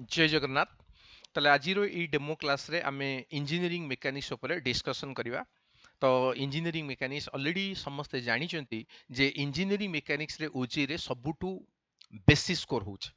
जय जगन्नाथ। ताले आज डेमो क्लास रे आमे इंजीनियरिंग मेकानिक्स ऊपर डिस्कशन करिवा। तो इंजीनियरिंग मेकानिक्स ऑलरेडी समस्ते जानिचंती जे इंजीनियरिंग मेकानिक्स रे ओजी रे सबुटू बेसिक स्कोर होउछ।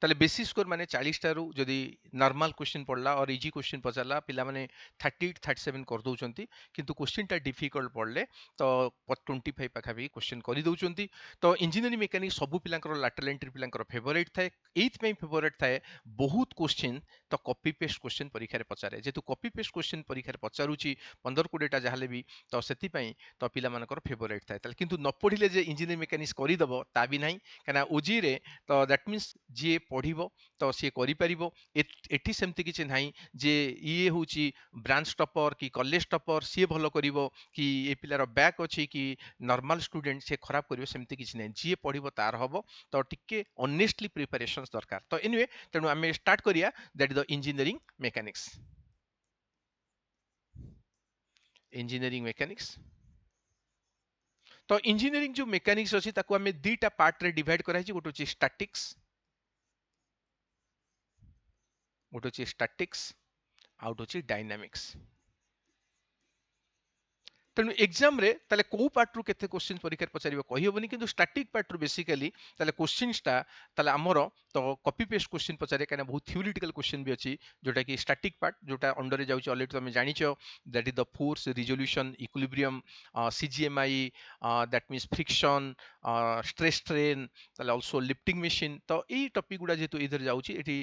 ताले बेसिक स्कोर माने 40 टारू जदि नॉर्मल क्वेश्चन पड़ला और इजी क्वेश्चन पचारला पिला माने 38 37 कर दउचंती, किंतु क्वेश्चन टा डिफिकल्ट पड़ले तो 25 पाखाबी क्वेश्चन कर दउचंती। तो इंजीनियरिंग मेकानिक्स सब पिलांकर लैटरल एंट्री पिलांकर फेवरेट थाए। एथ में फेवरेट थाए बहुत क्वेश्चन तो कॉपी पेस्ट क्वेश्चन परीक्षा रे पचारे, जेतु कॉपी पेस्ट क्वेश्चन परीक्षा रे पचारुची 15 20 टा जहाले भी तो सेति पई तो पिला मानकर फेवरेट थाए। ताले किंतु न पढ़िले जे इंजीनियरिंग मेकानिक्स करि दबो ता भी नाही, काना ओजी रे तो दैट मींस जे पढ़िबो तो सी करि परिबो। एठी सेमति किछि नाही जे ये होची ब्रांच टॉपर कि कॉलेज टॉपर सी भलो करिवो कि ए पिलार बैक अछि कि नॉर्मल स्टूडेंट से खराब करिवो, सेमति किछि नाही। जे पढ़िबो तार हबो। तो टिके ऑनेस्टली प्रिपरेशंस दरकार। तो एनीवे तेणु आमे स्टार्ट करिया that is the engineering mechanics. Engineering mechanics तो इंजीनियरिंग जो मेकानिक्स अछि ताको आमे दीटा पार्ट रे डिवाइड कराई छि। गोटे अछि स्टैटिक्स, गोटे अछि स्टैटिक्स, आउट अछि डायनामिक्स। तेणु एग्जाम रे ताले को पार्ट रु केते क्वेश्चन परीक्षा पचारिबो कहि होबनी, किंतु स्टैटिक पार्ट रु बेसिकली ताले क्वेश्चंस टा ताले हमरो तो कॉपी पेस्ट क्वेश्चन पचारे, काना बहुत थ्योरेटिकल क्वेश्चन भी अछि जोटा कि स्टैटिक पार्ट जोटा अंडर रे जाउची। ऑलरेडी तुम जानिचो that is the force, resolution, equilibrium, CGMI, that means friction, stress strain, ताले आल्सो लिफ्टिंग मशीन। तो एई टॉपिक गुडा जेतु इधर जाउची एठी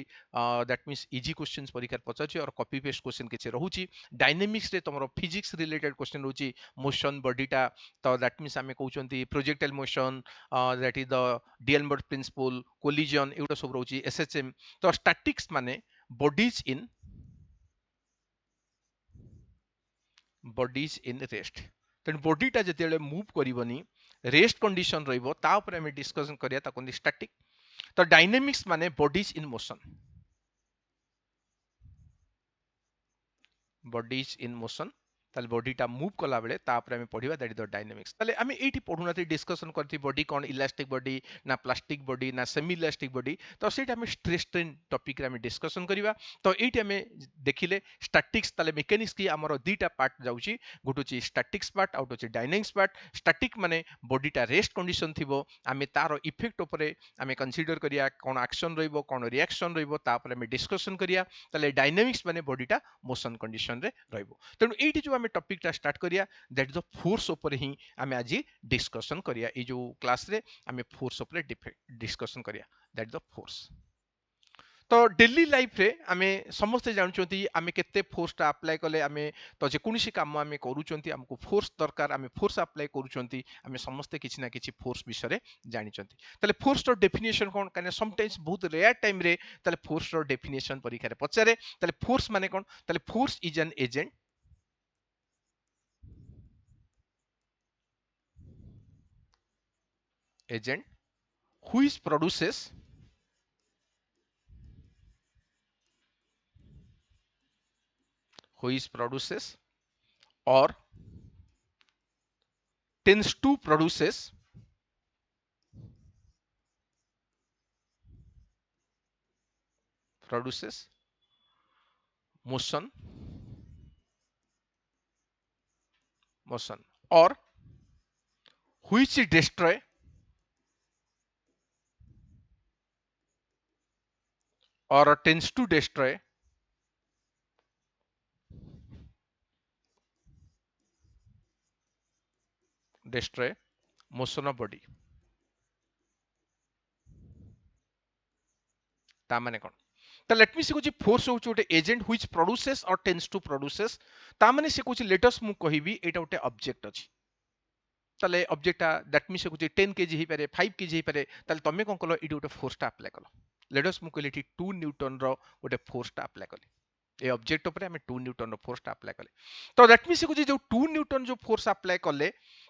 दैट मींस इजी क्वेश्चंस परीक्षा पचारची और कॉपी पेस्ट क्वेश्चन किछ रहूची। डायनामिक्स रे तमरो फिजिक्स रिलेटेड क्वेश्चन रहूची, मोशन बॉडीटा। तो दैट मीन्स आमे कहउचंती projectile motion, that is the D'Alembert principle, collision, एउटा सब रहउची एसएचएम। तो स्टैटिक्स माने बॉडीज इन रेस्ट। तेणु बॉडीटा जेतेबेले मूव करिवनी, रेस्ट कंडीशन रहिबो, ता ऊपर आमे डिस्कशन करिया ताको स्टैटिक। तो डायनामिक्स माने bodies in motion, bodies in motion. ताले बॉडीटा मूव कला बेले तापर आमे पढिबा दैट इज द डायनामिक्स। ताले आमे एठी पढुनाथि डिस्कशन करथि बॉडी कोन इलास्टिक बॉडी ना प्लास्टिक बॉडी ना सेमी इलास्टिक बॉडी। तो सेटा आमे स्ट्रेस स्ट्रेन टॉपिक रे आमे डिस्कशन करिबा। तो एठी आमे देखिले स्टैटिक्स ताले मेकानिक्स की हमरो दुईटा पार्ट जाउची, गोटे छि स्टैटिक्स पार्ट आउट छि डायनामिक्स पार्ट। स्टैटिक माने बॉडीटा रेस्ट कंडीशन थिबो, आमे तारो इफेक्ट ऊपर आमे कंसीडर करिया, कोन एक्शन रहिबो कोन रिएक्शन रहिबो, तापर आमे डिस्कशन करिया। ताले डायनामिक्स माने बॉडीटा मोशन कंडीशन रे रहइबो। तेणु एठी जो आमे टॉपिक टा स्टार्ट करिया दैट इज द फोर्स ऊपर ही आमे आज डिस्कशन करिया। ए जो क्लास रे आमे फोर्स ऊपर डिस्कशन करिया दैट इज द फोर्स। तो डेली लाइफ रे आमे समस्ते जानछंती आमे केते फोर्स टा अप्लाई कले आमे तो जे कोनोसी काम आमे करूछंती हमको फोर्स दरकार, आमे फोर्स अप्लाई करूछंती, आमे समस्ते किछि ना किछि फोर्स विषय रे जानिछंती। ताले फोर्स रो डेफिनेशन कोन, काने समटाइम्स बहुत रेयर टाइम रे ताले फोर्स रो डेफिनेशन परीक्षा रे पचारे। ताले फोर्स माने कोन, ताले force is an agent, agent which produces or tends to produces motion or which destroy or tends to destroy motion of body। ता माने कोन, तो लेट मी से कुछ फोर्स होउछ गोटे एजेंट व्हिच प्रोड्यूसेस और टेंड्स टू प्रोड्यूसेस। ता माने से कुछ लेटस मु कहिबी एटा गोटे ऑब्जेक्ट अछि। ताले ऑब्जेक्ट दैट मीन से कुछ 10 केजी ही पारे, 5 केजी ही पारे। ताले तमे कोन कलो इडी गोटे फोर्स टा अप्लाई कलो। लेटस मु कहली 2 न्यूटन रो गोटे फोर्स टा अप्लाई कली। ए ऑब्जेक्ट ऊपर हमें 2 न्यूटन रो फोर्स टा अप्लाई कले। तो दैट मीन से कुछ जो 2 न्यूटन जो फोर्स अप्लाई कले,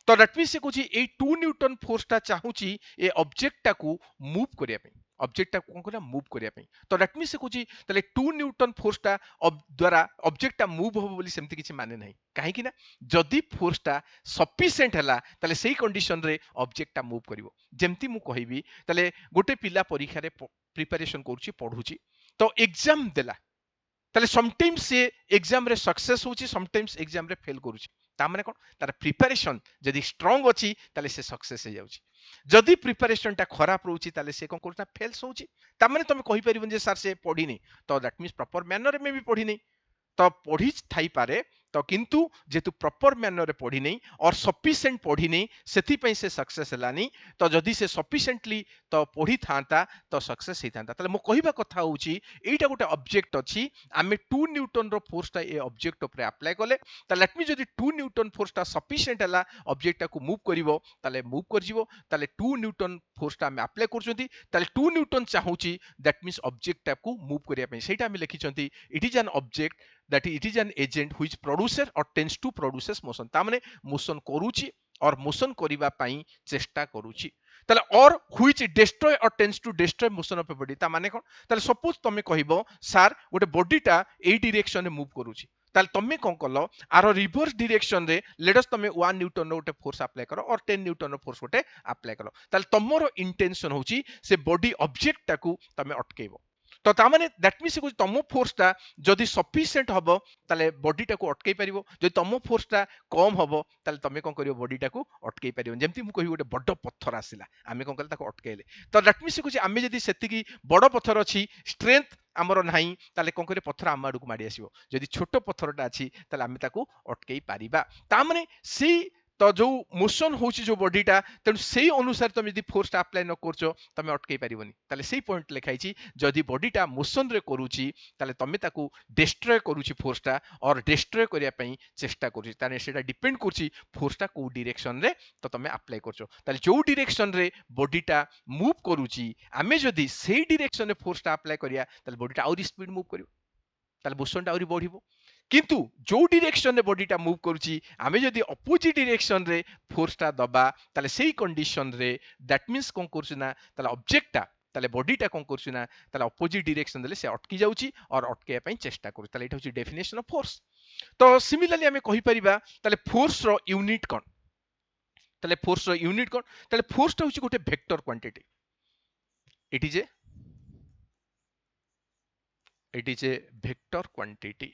तो दैट मीन से कुछ ए 2 न्यूटन फोर्स टा चाहूची ए ऑब्जेक्ट टा को मूव करिया पे, ऑब्जेक्ट टा कोन करिया मूव करिया पे। तो दैट मीन से कुछ तले 2 न्यूटन फोर्स टा द्वारा ऑब्जेक्ट टा मूव हो बोली सेमति किछि माने नाही। काहे कि ना जदी फोर्स टा सफिशिएंट हला तले सेही कंडीशन रे ऑब्जेक्ट टा मूव करिवो। जेमति मु कहिबी तले गोटे पिला परीक्षा रे प्रिपरेशन करूची, पढुची। तो एग्जाम देला ताले समटाइम्स से एग्जाम रे सक्सेस होची समटाइम्स एग्जाम रे फेल करूची ता माने कोन तार प्रिपरेशन जदी स्ट्रांग अछि ताले से सक्सेस हे जाउची जदी प्रिपरेशन टा खराब रहउची ताले से कोन करता फेल्स होची ता माने तमे कहि परिबन जे सर से पढिनी तो दैट मींस प्रॉपर मैनर में भी पढिनी तो पढ़ी थाई पारे तो किंतु जेतु प्रॉपर मैनर रे पढ़ी नहीं और सफिशिएंट पढ़ी नहीं सेथि पई से सक्सेस हलानी तो जदी से सफिशिएंटली तो पढ़ी थांता तो सक्सेस ही थांता तले मो कहिबा कथा होउची एटा गोटे ऑब्जेक्ट अछि आमे 2 न्यूटन रो फोर्स ता ए ऑब्जेक्ट ऊपर अप्लाई करले त लेट मी जदी 2 न्यूटन फोर्स ता सफिशिएंट हला ऑब्जेक्ट ता को मूव करिवो तले मूव कर जिवो तले 2 न्यूटन फोर्स ता आमे अप्लाई करचोंती तले 2 न्यूटन चाहूची दैट मींस ऑब्जेक्ट ता को मूव करिया पई सेटा आमे लिखिचोंती it is an object that it is an agent which produces or tends to produces motion ता माने मोशन करूची और मोशन करिबा पई चेष्टा करूची ताले और which destroy or tends to destroy motion of a body ता माने कोन ताले सपोज तमे कहिबो सर गोटे बॉडीटा ए डायरेक्शन रे मूव करूची ताले तमे कोन कलो आरो रिवर्स डायरेक्शन रे लेटस तमे 1 न्यूटन रो गोटे फोर्स अप्लाई करो और 10 न्यूटन रो फोर्स गोटे अप्लाई करो ताले तमरो इंटेंशन होची से बॉडी ऑब्जेक्ट टाकू तमे अटकेबो तो तामाने दैट मीन्स को तमो फोर्स ता जदी सफिशिएंट हबो ताले बॉडी टाको अटकै परिबो जदी तमो फोर्स ता कम हबो ताले तमे कोन करियो बॉडी टाको अटकै परिबो जेमति मु कहि गोटे बड्ड पत्थर आसिला आमे कोन करले ताको अटकैले तो दैट मीन्स को आमे जदी सेति बड़ पत्थर अछि स्ट्रेंथ हमरो नाही ताले कोन करे पत्थर आम आडू माडी आसीबो जदी छोटो पत्थरटा अछि ताले आमे ताको अटकै परिबा ता माने सी तो जो मोशन होची जो बॉडीटा तेणु सेही अनुसार तुम यदि फोर्स अप्लाई न करछो तमे अटकै परिबोनी ताले सेही पॉइंट लिखाइछि जदि बॉडीटा मोशन रे करूची ताले तमे ताकू डिस्ट्रॉय करूची फोर्सटा और डिस्ट्रॉय करिया पई चेष्टा करूची ताने सेटा डिपेंड करची फोर्सटा को डायरेक्शन रे तो तमे अप्लाई करछो ताले जो डायरेक्शन रे बॉडीटा मूव करूची आमे जदि सेही डायरेक्शन रे फोर्सटा अप्लाई करिया ताले बॉडीटा और स्पीड मूव करिवो ताले मोशनटा और बढ़िबो किंतु जो डायरेक्शन रे बॉडीटा मूव करूची आमे जदि अपोजिट डायरेक्शन रे फोर्सटा दबा ताले सेही कंडीशन रे दैट मींस कोन करछु ना ताले ऑब्जेक्टटा ताले बॉडीटा कोन करछु ना ताले अपोजिट डायरेक्शन देले से अटकी जाउची और अटके पई चेष्टा करू ताले एटा होची डेफिनेशन ऑफ फोर्स तो सिमिलरली आमे कहि परिबा ताले फोर्स रो यूनिट कोन ताले फोर्स रो यूनिट कोन ताले फोर्स टा होची गोटे vector quantity it is a vector quantity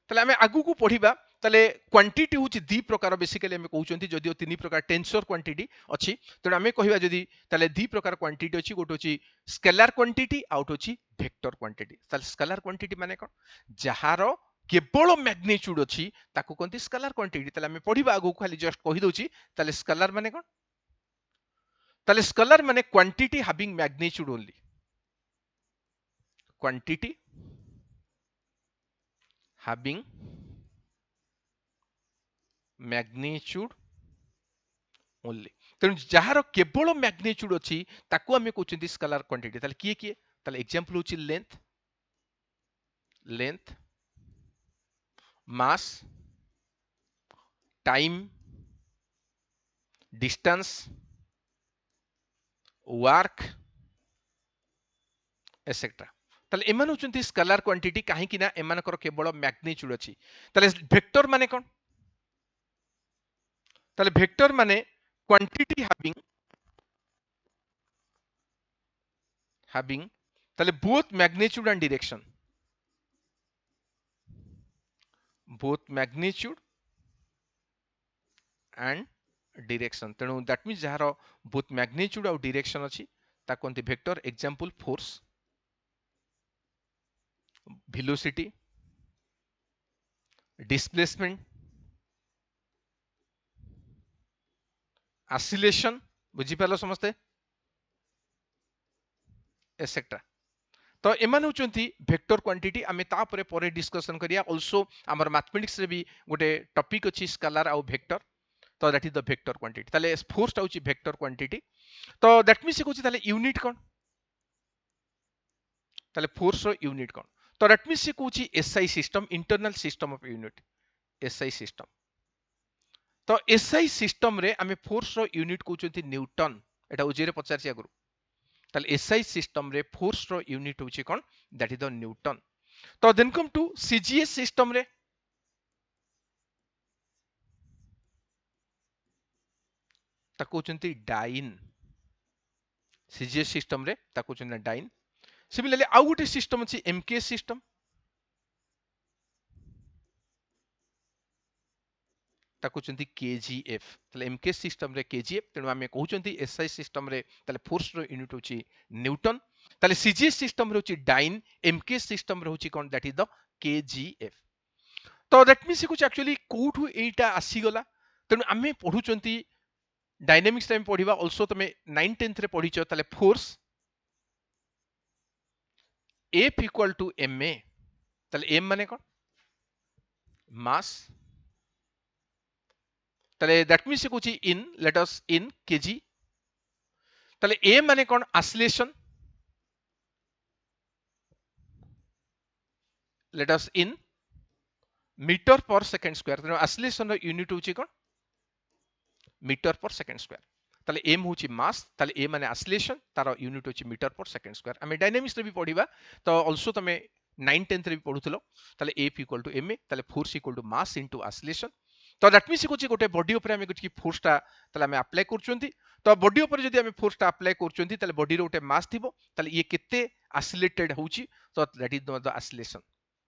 ताले आमे आगु को पढिबा ताले क्वांटिटी होची दी प्रकार बेसिकली आमे कहउचंती जदिओ तीन प्रकार टेंसर क्वांटिटी अछि त आमे कहिबा जदि ताले दी प्रकार क्वांटिटी अछि गोटे होची स्केलर क्वांटिटी आउट होची वेक्टर क्वांटिटी ताले स्केलर क्वांटिटी माने कोन जहारो केवल मैग्नीट्यूड अछि ताको कोनती स्केलर क्वांटिटी ताले आमे पढिबा आगु खाली जस्ट कहि दोची ताले स्केलर माने कोन ताले स्केलर माने quantity having magnitude only quantity having magnitude only तेणु जहार केवल मैग्नीट्यूड अछि ताको आमे कहउचंती स्केलर क्वांटिटी ताले किए किए ताले एग्जांपल होची length mass time distance work etcetera ताले एमान होचंती स्केलर क्वांटिटी काहे कि ना एमानकर केवल मैग्नीट्यूड अछि ताले वेक्टर माने कोन ताले वेक्टर माने क्वांटिटी having ताले both magnitude and direction तेणु दैट मीन्स जहार बोथ मैग्नीट्यूड और डायरेक्शन अछि ता कोनती vector example force velocity displacement acceleration बुझी पालो समस्ते एसेट्रा तो एमान होचंती वेक्टर क्वांटिटी आमे ता परे डिस्कशन करिया आल्सो हमर मैथमेटिक्स रे भी गोटे टॉपिक अछि स्केलर आ वेक्टर तो that is the vector quantity ताले फोर्स टा होची वेक्टर क्वांटिटी तो दैट मींस कोची ताले यूनिट कोन ताले फोर्स रो यूनिट कोन तो that means Kochi SI system internal system of unit SI system तो एसआई सिस्टम रे आमे फोर्स रो यूनिट कोचंती न्यूटन एटा उजेरे पचारसी आगुर ताले एसआई सिस्टम रे फोर्स रो यूनिट होची कोन दैट इज द न्यूटन तो then come to CGS system रे ताको कोचंती डाइन सीजीएस सिस्टम रे ताको चना डाइन सिमिलरली आउ गोटे सिस्टम अछि एमकेएस सिस्टम ताको चंती केजीएफ तले एमकेएस सिस्टम रे केजीएफ तेनु आमे कहउचंती एसआई सिस्टम रे तले फोर्स रो यूनिट होची न्यूटन तले सीजीएस सिस्टम रे होची डाइन एमकेएस सिस्टम रे होची कोन दैट इज द केजीएफ तो दैट मीन्स कुछ एक्चुअली कोठु एटा आसी गला तेनु आमे पढुचंती डायनामिक्स टाइम पढिबा आल्सो तमे 9 10th रे पढिचो तले force F equal to ma तले m माने कोन मास तले दैट मीन्स कुछ इन लेट अस इन केजी तले a माने कोन आसिलेशन let us in metre per second square तेनु आसिलेशन रो यूनिट होची कोन मीटर पर सेकंड स्क्वायर ताले m होची मास ताले a माने आसिलेशन तार यूनिट होची मीटर पर सेकंड स्क्वायर हमें डायनामिक्स रे भी पढिबा तो आल्सो तमे 9 10th रे भी पढुथलो ताले F इक्वल टू ma ताले force equal to mass into acceleration तो दैट मीन्स कुछ गोटे बॉडी ऊपर हमें कुछ फोर्स ता ताले हमें अप्लाई करचोंती तो बॉडी ऊपर जदी हमें फोर्स ता अप्लाई करचोंती ताले बॉडी रो गोटे मास थिबो ताले ये केते आसिलेटेड होची तो दैट इज द आसिलेशन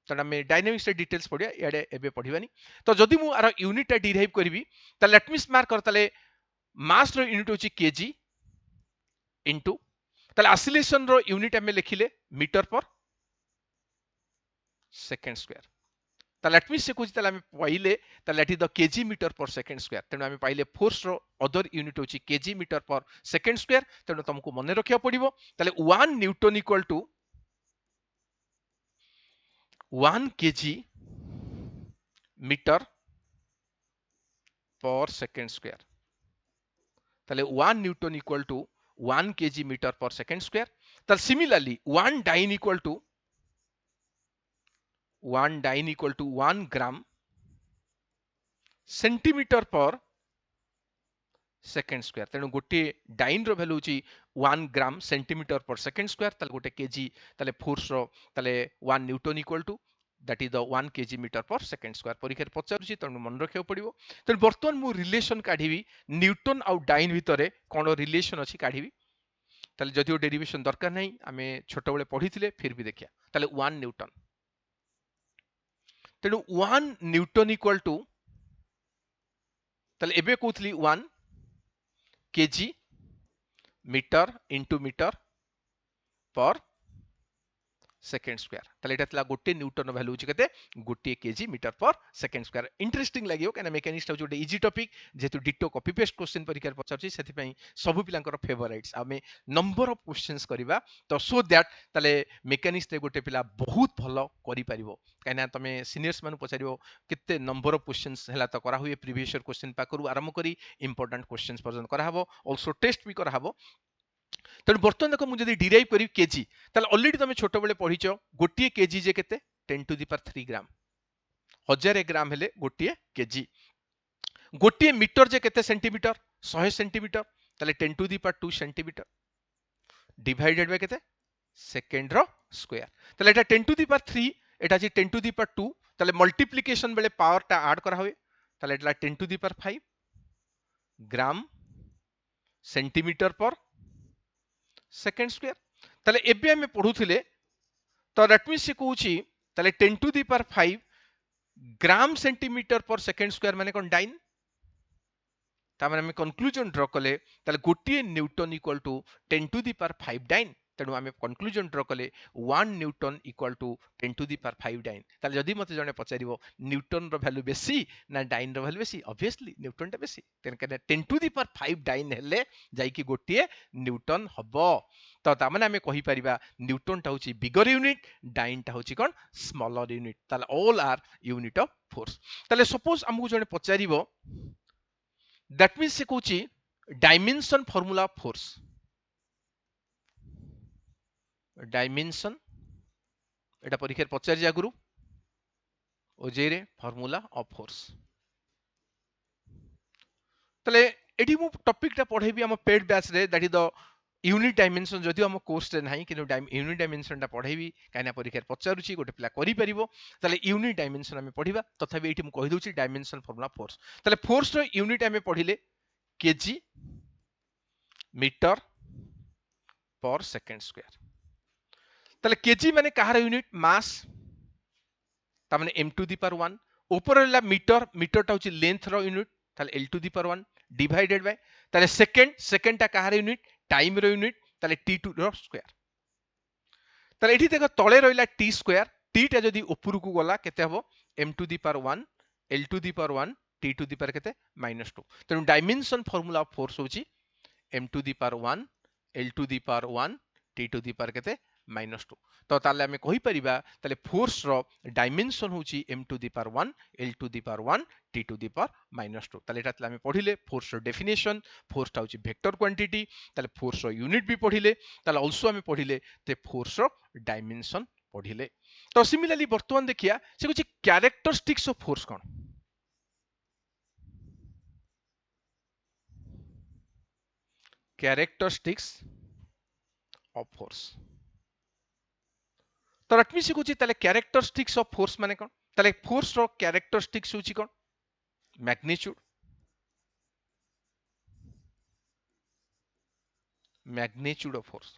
तो हमें डायनामिक्स रे डिटेल्स पढिया याडे एबे पढिबानी तो जदी मु आर यूनिट ता डिराइव करबी ताले लेट मी मार्क कर ताले मास रो यूनिट होची केजी इनटू ताले आसिलेशन रो यूनिट हमें लिखिले मीटर पर सेकंड स्क्वायर ताले लेट मी से कुछ ताले हमें पाइले ताले एठी the KG metre per second square तेनु हमें पाइले फोर्स रो अदर यूनिट होची KG metre per second square तेनु तुमको मने रखिया पड़िबो ताले 1 newton equal to 1 KG metre per second square ताले 1 newton equal to 1 KG metre per second square ताले similarly 1 dyne equal to 1 gram centimetre per second square तेणु गोटे डाइन रो वैल्यू होची 1 gram centimetre per second square ताले गोटे KG ताले force रो ताले 1 newton equal to that is the 1 KG metre per second square परीक्षा रे पचारुची तेणु मन रखियो पड़िबो तेणु वर्तमान मु रिलेशन काढिबी न्यूटन आउ डाइन भितरे कोन रिलेशन अछि काढिबी ताले जदिओ डेरिवेशन दरकार नहीं आमे छोट बेले पढिथिले फिर भी देखिया ताले 1 न्यूटन तेणु 1 न्यूटन इक्वल टू ताले एबे कहउथली 1 KG metre into metre per second square ताले एटा तला गोटे न्यूटन वैल्यू छि कते गोटे kg metre per second square interesting लागियो कना मेकानिक्स होचे गोटे इजी टॉपिक जेतु डिटो कॉपी पेस्ट क्वेश्चन परीक्षा पचारछि सेति पई सब पिलांकर फेवरेट्स आमे नंबर ऑफ क्वेश्चंस करिबा तो सो दैट ताले मेकानिक्स रे गोटे पिला बहुत भलो करि परिबो काना तमे सीनियर्स मानु पचारिबो केते नंबर ऑफ क्वेश्चंस हला तो करा हुए प्रीवियस ईयर क्वेश्चन पाकरू आरंभ करी इंपोर्टेंट क्वेश्चंस पर्यंत करा हबो आल्सो टेस्ट भी करा हबो तेणु बर्तमान देख मुझे डिराइव करी केजी ताले ऑलरेडी तुम छोट बेले पढ़ीच गोटे केजी जे केते 10 टू द पावर 3 ग्राम 1000 ग्राम हेले गोटे केजी गोटे मीटर जे केते सेंटीमीटर 100 सेंटीमीटर ताले 10 to the power 2 centimetre divided by केते सेकंड रो स्क्वायर ताले एटा 10 to the power 3 Etah J 10 to the power 2 ताले मल्टीप्लिकेशन बेले पावर टा ऐड करा हुए ताले एटा 10 to the power 5 gram centimetre per second square ताले एबे हमें पढुथिले तो दैट मींस से कहूची ताले 10 to the power 5 gram centimetre per second square माने कोन डाइन ता माने हमें कंक्लूजन ड्रॉ कले ताले गोटे newton equal to 10 to the power 5 dyne तेणु आम कंक्लूजन ड्रॉ कले 1 newton equal to 10 to the power 5 dyne ताले जदी मते जने पचारिबो न्यूटन रो वैल्यू बेसी ना डाइन रो वैल्यू बेसी ऑब्वियसली न्यूटन टा बेसी तेन कने 10 टू द पावर 5 डाइन हेले जाई कि गोटे न्यूटन हबो तो ता माने हमें कहि परिबा न्यूटन टा होची बिगर यूनिट डाइन टा होची कोन स्मॉलर यूनिट ताले all are unit of force ताले सपोज हमकु जने पचारिबो दैट मींस से कहूची dimension formula of force dimension एटा परीक्षा पचारि आगुरु ओजे रे फार्मूला ऑफ फोर्स तले एठी मु टॉपिक टा पढेबी हम पेड बैच रे that is the unit dimension जदियो हम कोर्स रे नाही किनु यूनिट डायमेंशन टा पढेबी काना परीक्षा पचारुची गोटे पिला करि परिबो तले यूनिट डायमेंशन हम पढिबा तथापि एठी मु कहि दोची डायमेंशन फार्मूला फोर्स तले फोर्स रो यूनिट हम पढिले kg metre per second square ताले केजी माने कहार यूनिट मास तामाने m टू दी पावर 1 ऊपर रहला मीटर मीटर टा होची लेंथ रो यूनिट ताले l to the power 1 divided by ताले सेकंड टा कहार यूनिट टाइम रो यूनिट ताले t टू रो स्क्वायर ताले एठी देखो तळे रहला t स्क्वायर t टा जदी ऊपर को गला केते हबो m to the power 1 l to the power 1 t to the power केते -2 तेनु डायमेंशन फार्मूला ऑफ फोर्स होची m to the power 1 l to the power 1 t to the power केते -2 तो ताले हमें कहि परिबा ताले फोर्स रो डायमेंशन होची m to the power 1 l to the power 1 t to the power -2 ताले एटा हमें पढिले फोर्स रो डेफिनेशन फोर्स टा होची वेक्टर क्वांटिटी ताले फोर्स रो यूनिट भी पढिले ताले आल्सो हमें पढिले ते फोर्स रो डायमेंशन पढिले तो सिमिलरली वर्तमान देखिया से कुछ characteristics of force cone characteristics of force तो दैट मींस कुछ ताले कैरेक्टरिस्टिक्स ऑफ फोर्स माने कोन ताले फोर्स रो कैरेक्टरिस्टिक्स होची कोन मैग्नीट्यूड मैग्नीट्यूड ऑफ फोर्स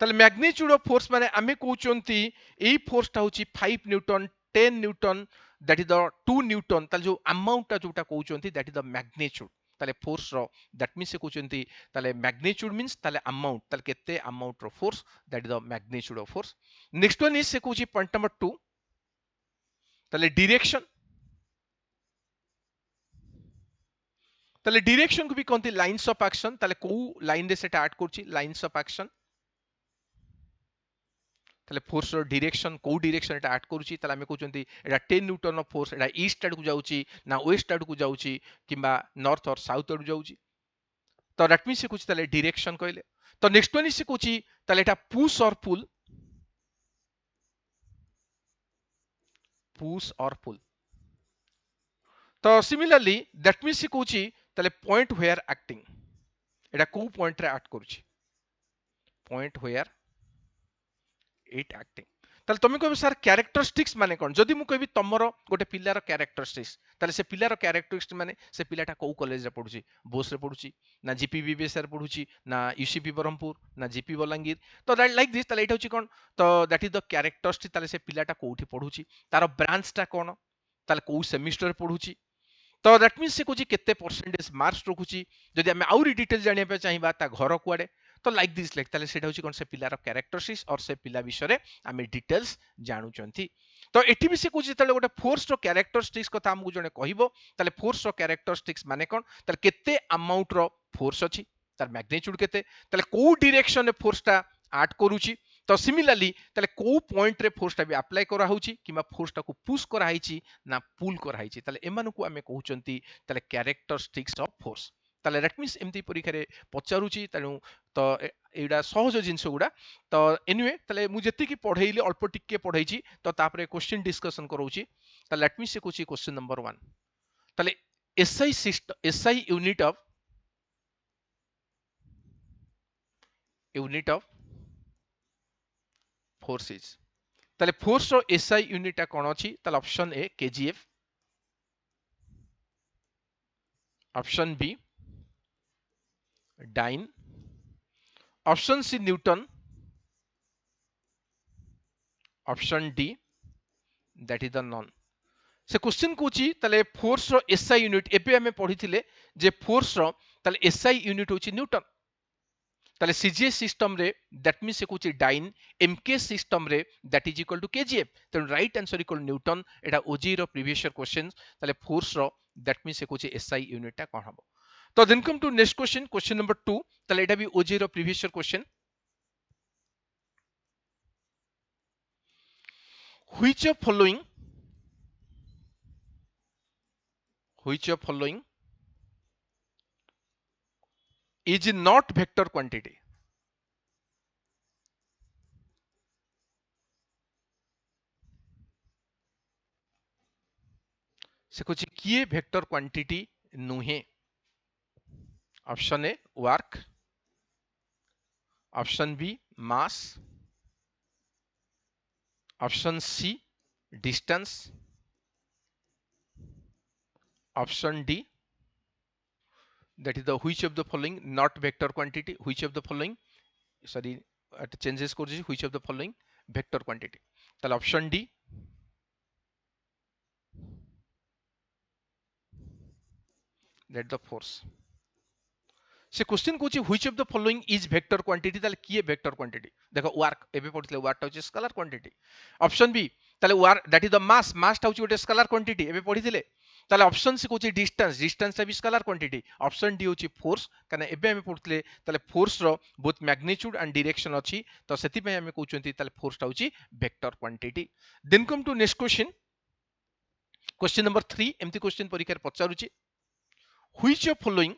ताले मैग्नीट्यूड ऑफ फोर्स माने आमे कहउचंती एई फोर्स टा होची 5 newton 10 newton that is the 2 newton ताले जो अमाउंट टा जोटा कहउचंती दैट इज द मैग्नीट्यूड ताले फोर्स रो दैट मींस से कहउचंती ताले मैग्नीट्यूड मींस ताले अमाउंट ताले केते अमाउंट रो force that is the magnitude of force next one is से कहउची पॉइंट नंबर 2 ताले डायरेक्शन ताले डायरेक्शन को भी कहते लाइंस ऑफ एक्शन ताले को लाइन रे सेटा ऐड करछि लाइंस ऑफ एक्शन ताले फोर्स रो डायरेक्शन को डायरेक्शन एटा ऐड करछि ताले हमें कहउचंती एटा 10 Newton of force Etah east आड को जाउछि ना वेस्ट आड को जाउछि किबा नॉर्थ और साउथ आड जाउछि तो दैट मींस से कुछ ताले डायरेक्शन कहले तो नेक्स्ट वन इज से कुछ ताले एटा पुश और पुल तो सिमिलरली दैट मींस से कुछ ताले पॉइंट वेयर एक्टिंग एटा को पॉइंट रे ऐड करछि पॉइंट वेयर इट एक्टिंग ताले तुम कहबो सर कैरेक्टरिस्टिक्स माने कोन जदि मु कहबी तमरो गोटे पिल्लार कैरेक्टरिस्टिक्स ताले से पिल्लार कैरेक्टरिस्टिक्स माने से पिल्लाटा को कॉलेज रे पढुची बोस रे पढुची ना जीपीबीबीएस रे पढुची ना यूसीपी बरहमपुर ना जीपी बलांगीर तो दैट लाइक दिस ताले एटा होची कोन तो दैट इज द कैरेक्टरिस्टिक ताले से पिल्लाटा कोठी पढुची तार ब्रांच टा कोन ताले को सेमिस्टर पढुची तो दैट मींस से कुछ केते परसेंटेज मार्क्स रखुची जदि हमें आउरी डिटेल जानिया पे चाहिबा ता घर कुआडे तो लाइक दिस लाइक ताले सेटा होची कोन से पिलार कैरेक्टरिस्टिक्स और से पिला विषय रे हमें डिटेल्स जानू चंती तो एठी भी से कुछ जतले गोटे फोर्स रो कैरेक्टरिस्टिक्स कथा हमकु जने कहिबो ताले फोर्स रो कैरेक्टरिस्टिक्स माने कोन ताले केते अमाउंट रो फोर्स अछि तार मैग्नीट्यूड केते ताले को डायरेक्शन रे फोर्स टा ऐड करूची तो सिमिलरली ताले को पॉइंट रे फोर्स टा भी अप्लाई करा होची किबा फोर्स टा को पुश करा हाइची ना पुल करा हाइची ताले एमानु को हमें कहउचंती ताले कैरेक्टरिस्टिक्स ऑफ फोर्स ताले दैट मींस एमती परीक्षा रे पचारुची तानु तो एडा सहज जिंस गुडा तो एनीवे ताले मु जति की पढेइले अल्प टिके पढाइची तो तापरे क्वेश्चन डिस्कशन करूची ताले लेट मी से कुछ क्वेश्चन नंबर 1 ताले SI system SI unit of forces ताले फोर्स रो एसआई यूनिट टा कोन अछि ताले option A KGF option B dyne option C newton option D that is the non से क्वेश्चन कोची ताले फोर्स रो एसआई यूनिट एबे हमें पढिथिले जे फोर्स रो ताले एसआई यूनिट होची न्यूटन ताले सीजीएस सिस्टम रे दैट मींस से कुछ डाइन एमके सिस्टम रे that is equal to kgf तो राइट आंसर इक्वल न्यूटन एटा ओजी रो प्रीवियस ईयर क्वेश्चन ताले फोर्स रो दैट मींस से कुछ एसआई यूनिट टा कोन हबो तो then come to next question question number 2 ताले एटा भी ओजी रो previous year question which of following is not vector quantity से कुछ किए वेक्टर क्वांटिटी नुहे option A work option B mass option C distance option D that is the which of the following not vector quantity which of the following sorry changes कर which of the following vector quantity ताले option D that the force से question कहूँ which of the following is vector quantity ताले किए vector quantity देखो work एबे पढितले work टा स्केलर क्वांटिटी ऑप्शन बी ताले work that is the mass mass टा गोटे स्केलर क्वांटिटी एबे पढितले ताले ऑप्शन सी कहूँ डिस्टेंस डिस्टेंस टा भी स्केलर क्वांटिटी ऑप्शन डी होची फोर्स कना एबे हम पढितले ताले फोर्स रो बोथ मैग्नीट्यूड एंड डायरेक्शन अछि तो सेति पे हम कहउचंती ताले फोर्स टा होची vector quantity then come to next question question number 3 एमती क्वेश्चन परीक्षा पचारुची which of following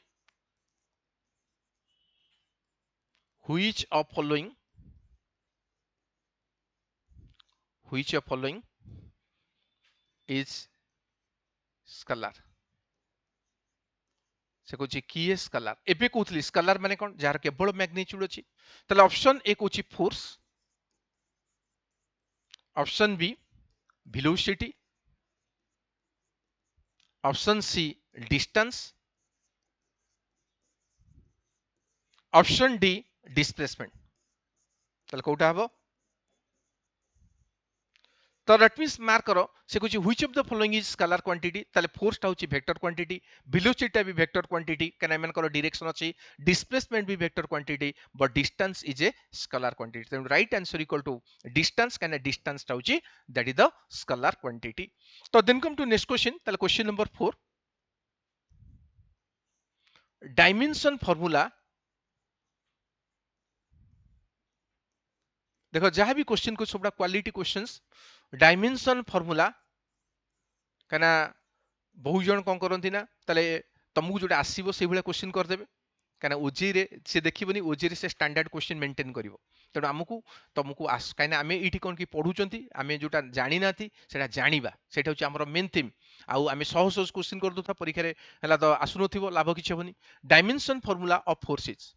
which of following which of following is scalar से कहूँ किए स्केलार एबे कहूली स्केलार माने कौन जार केवल मैग्नीट्यूड अछि ताले ऑप्शन ए कहूँ force option B velocity option C distance option D displacement ताले कोटा हबो तो दैट मीन्स मार्क करो से कुछ which of the following is scalar quantity ताले फोर्स टा होची वेक्टर क्वांटिटी वेलोसिटी भी वेक्टर क्वांटिटी कैन एमन करो डायरेक्शन अछि डिस्प्लेसमेंट भी vector quantity but distance is a scalar quantity तो right answer equal to distance कैन डिस्टेंस टा होची that is the scalar quantity तो then come to next question ताले क्वेश्चन नंबर 4 डायमेंशन फार्मूला देखो जहां भी क्वेश्चन को सबटा क्वालिटी क्वेश्चंस डायमेंशन फार्मूला कना बहुत जन कौन करती ना ताले तुमको जो आसो से भाया क्वेश्चन करदे कहीं ओजे रे से देखनी ओजे रे से स्टैंडर्ड क्वेश्चन मेंटेन कर तेणु आमको तुमको कहीं आम ये कौन कि पढ़ुंट आम जोटा जानी ना से जाना से हूँ मेन थीम आम सहज सहज क्वेश्चन कर दूथा परीक्षा है तो आसुन लाभ किसी हेनी dimension formula of forces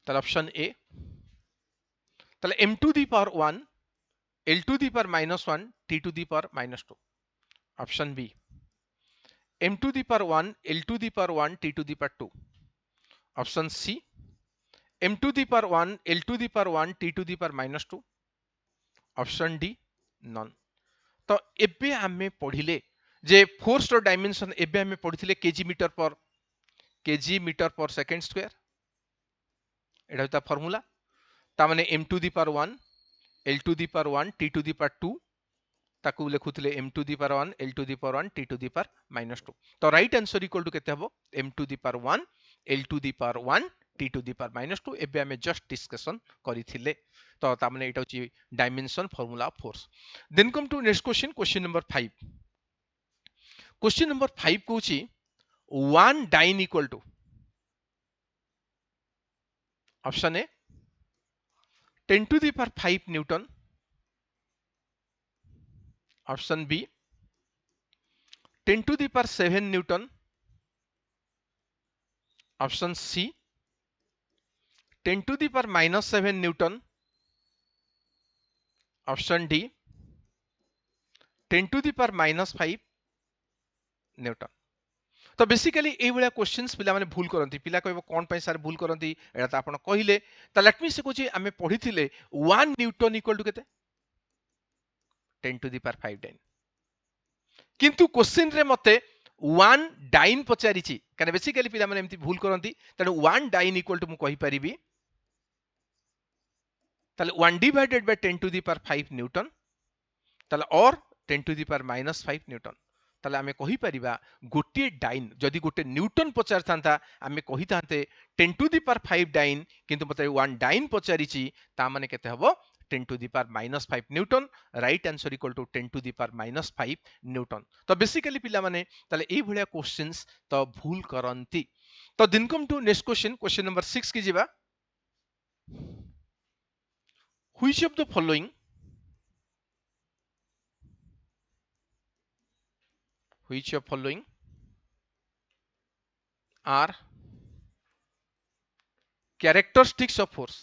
option A m to the power 1 l to the power minus 1 t to the power minus 2 option B m to the power 1 l to the power 1 t to the power 2 option C m to the power 1 l to the power 1 t to the power minus 2 option D none तो एबे आमे पढ़िले जे force रो dimension एबे आमे पढ़िथिले KG metre per second square एटा होता formula ता माने m to the power 1 l to the power 1 t to the power 2 ताकू लिखुथिले m to the power 1 l to the power 1 t to the power minus 2 तो right answer equal to केते हबो m to the power 1 l to the power 1 t to the power minus 2 एबे हमें just discussion करिथिले तो ता माने एटा होची dimension formula of force then come to next question question number 5 question number 5 कहूची 1 dyne equal to option A 10 to the power 5 newton option B 10 to the power 7 newton option C 10 to the power minus 7 newton option D 10 to the power minus 5 newton तो basically ए भलिया questions पिला माने भूल करंती पिला कहबो कोन पय sir भूल करंती एटा त आपण कहिले त लेट मी से कोची आमे पढिथिले 1 न्यूटन इक्वल टू केते 10 to the power 5 डाइन किंतु क्वेश्चन रे मते 1 डाइन पचारिछि काने बेसिकली पिला माने एमती भूल करंती तने 1 डाइन इक्वल टू मु कहि परिबी ताले 1 divided bye 10 to the power 5 Newton ताले और 10 to the power minus 5 Newton ताले आमे कहि परिबा गोटे डाइन जदि गोटे न्यूटन पचार थांता आमे कहि थांते 10 to the power 5 डाइन किंतु मते 1 डाइन पचारिछि ता माने केते हबो 10 to the power minus 5 newton right answer equal to 10 to the power minus 5 newton तो बेसिकली पिला माने ताले ए भलिया क्वेश्चंस तो भूल करंती तो then come to next question question number 6 की जिबा which of the following which of following are characteristics of force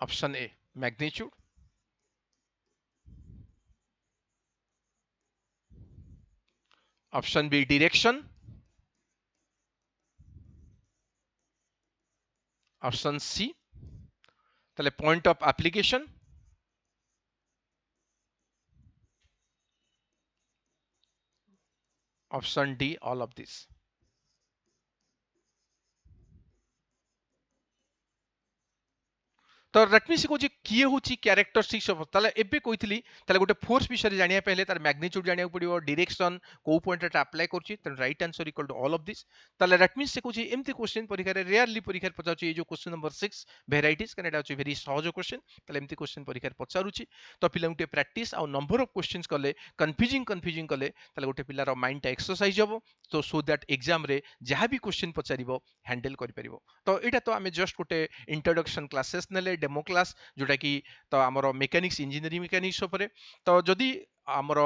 option A magnitude option B direction, option C ताले point of application, option D all of this. तो रटमी से कौन किए हूँ characteristics of ताले एबे कोइथिली ताले गोटे फोर्स विषय जानिया पहले तार मैग्नीट्यूड जानिया पड़िबो, डायरेक्शन को पॉइंट रे अप्लाई करछि, त right answer equal to all of this. ताले रटमी से कौन एमती क्वेश्चन परीक्षा रे रेयरली परीक्षा रे पचाउछि, ए जो क्वेश्चन नंबर 6 वेराइटीज कनेडा अछि वेरी सहज क्वेश्चन, ताले एमती क्वेश्चन परीक्षा रे पचारुछि। तो पिला गुटे प्रैक्टिस आ नंबर ऑफ क्वेश्चंस कले कंफ्यूजिंग कले ताले गोटे पिलार माइंड टा एक्सरसाइज हबो, तो सो दैट एग्जाम रे जहां भी क्वेश्चन पचारिबो हैंडल करि परिबो। तो एटा तो आमे जस्ट गोटे इंट्रोडक्शन क्लासेस नेले डेमो क्लास जोटा कि तो आमर मेकानिक्स इंजीनियरिंग मेकानिक्स उपरे। तो जदि आमर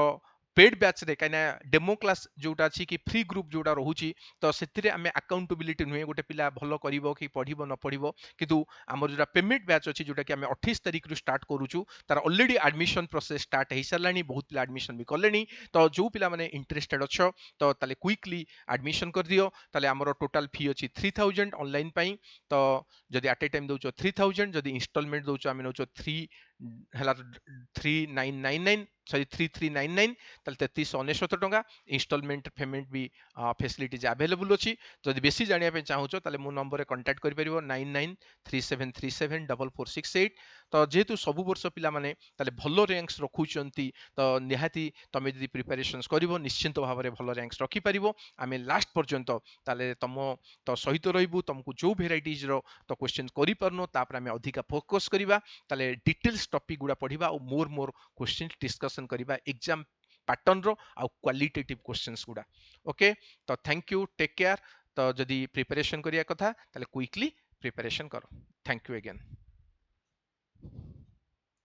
पेड बैच रे कना डेमो क्लास जोटा अछि कि फ्री ग्रुप जोटा रहुची, तो सेतिरे आमे अकाउंटेबिलिटी नुहे गोटे पिला भलो करिवो कि पढिबो न पढिबो, किंतु आमर जोटा पेमेंट बैच अछि जोटा कि आमे 28 तारिख रु स्टार्ट करूछु, तार ऑलरेडी एडमिशन प्रोसेस स्टार्ट हे सरलानी, बहुत पिला एडमिशन भी करलेनी। तो जो पिला माने इंटरेस्टेड अछो तो ताले क्विकली एडमिशन कर दियो। ताले आमर टोटल फी अछि 3000 ऑनलाइन पई। तो जदि एट ए टाइम दउचो 3000, जदि इंस्टॉलमेंट दउचो आमे नउचो 3 हला 3999 सॉरी 3399, ताले 3399 टंका इंस्टॉलमेंट पेमेंट भी फैसिलिटीज अवेलेबल अछि। जदि बेसी जानिया पे चाहूचो ताले मो नंबर रे कांटेक्ट करि परिबो 9937374468। तो जेहेतु सब वर्ष पिला माने ताले भलो रैंक्स रखुचंती, तो निहाती तमे जदि प्रिपरेशंस करिवो निश्चिंत भाव रे भलो रैंक्स रखि परिबो। आमे लास्ट पर्यंत ताले तम तो सहित रहइबु, तुमको जो वेराइटीज रो तो क्वेश्चन करि परनो तापर आमे अधिका फोकस करिबा, ताले डिटेल्स टॉपिक गुडा पढिबा और मोर क्वेश्चन डिस्कशन करिबा एग्जाम पैटर्न रो आ क्वालिटेटिव क्वेश्चंस गुडा। ओके, तो थैंक यू, टेक केयर। तो जदि प्रिपरेशन करिया कथा ताले क्विकली प्रिपरेशन करो। Thank you again.